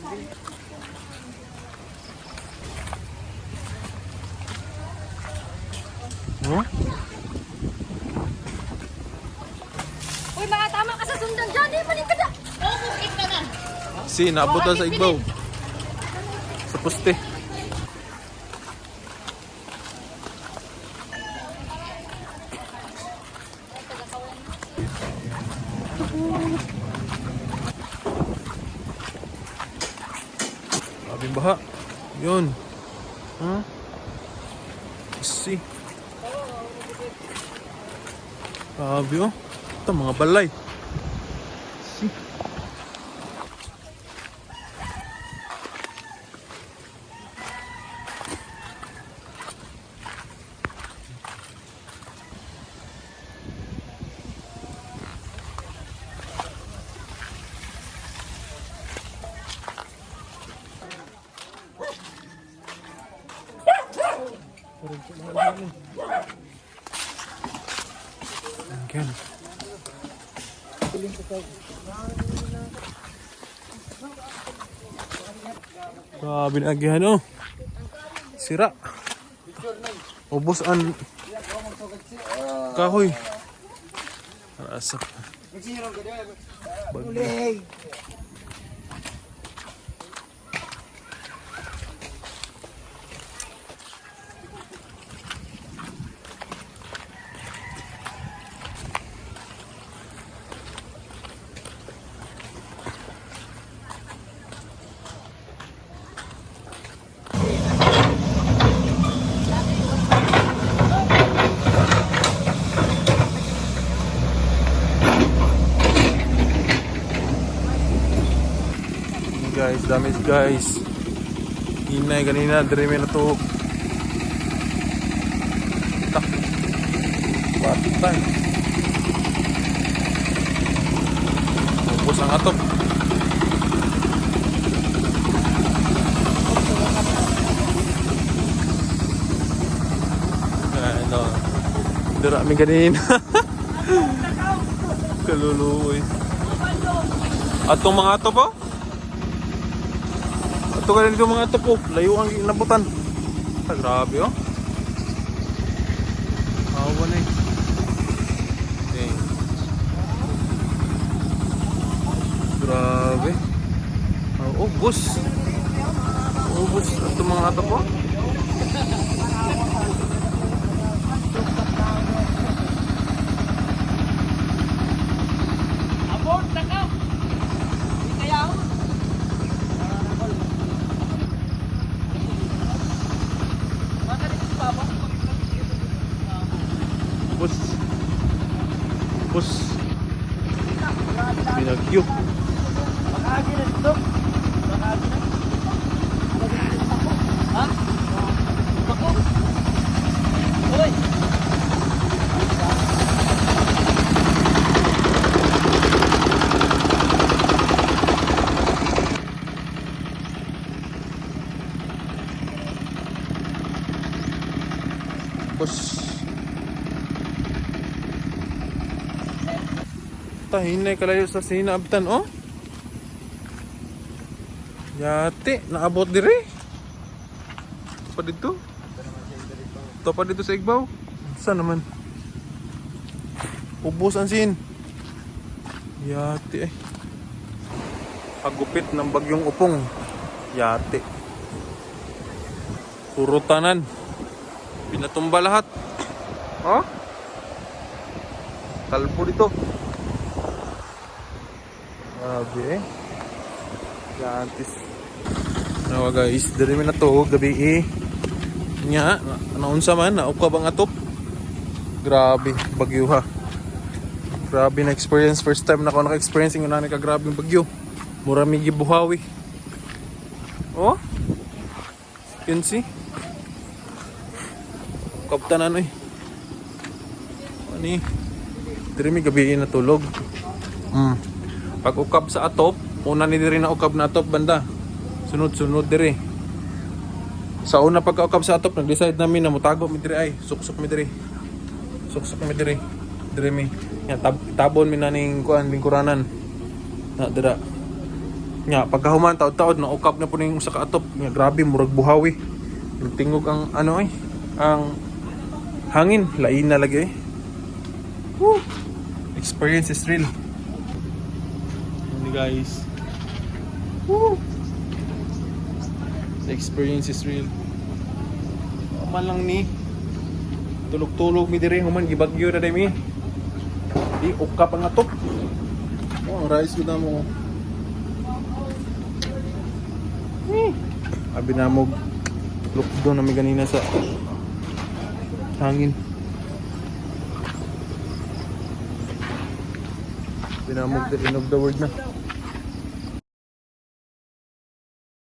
Huh? Uy, mga tama ka sa sundan dyan. Eh, balik ka na. Oo, bukit ka na. Si, naabot na sa igbaw. Sa poste. Abing baha. Yun. Huh? Si. Sabi oh. Ito mga balay. Si. Again. Grabe na agihan oh. Sira. Ubos ang kahoy. Rasak. Bagyo. Guys, damage guys. Hinay kanina, dire may natuhog. Tak. Patay. Ubos ang atop. Ano. Dira mi kanina. Kaluluoy. Atong mga atop oh. Ito ka rin dito mga ito po, layo ang inabutan. Grabe oh. Awa na eh. Okay. Grabe. Ubos. Ubos. Ito mga ito po. Abort na ka. Kaya ako. Bus. Bus. Binagyo. Makagi na dito. Makagi na. Ha? Bako. Uy. Bus. Tahinay kalayo sa sinabtan oh. Yate, naabot dire. Ito pa dito. Ito pa dito sa igbaw. Saan naman? Ubos ang sin. Yate eh. Pagupit ng bagyong upong. Yate. Puro tanan. Pinatumba lahat. Oh? Kalbo dito. Grabe eh. Yantis. Nawa guys, dali mi na to gabi eh. Nya, naunsa man, naukab ang atop. Grabe, bagyo ha. Grabe na experience, first time na ako naka-experience ng unani ka grabeng bagyo. Mura mi gibuhawi. Oh? Yun si. Kaptanan eh. Ani? Dili mi gabi natulog. Pag ukab sa atop, una ni diri na ukab na atop banda. Sunod-sunod diri. Sa una pagka-ukab sa atop, nag-decide namin na mutago mi diri ay, suksok mi diri. Suksok mi diri. Diri mi. Ya tabon mi na ning kuan lingkuranan. Na dira. Nya pagkahuman taod-taod na ukap na po ning usa ka atop. Nya grabe murag buhawi. Tingog ang ano ang hangin lain na lagi. Woo! Experience is real. Hindi guys. Woo! The experience is real. Man lang ni tulog-tulog mi diri human gibagyo na dai mi. Di ukap ang atop. Oh, rice gud mo. Abi na mo lukdo na mi ganina sa hangin. Binamog the end of the world na.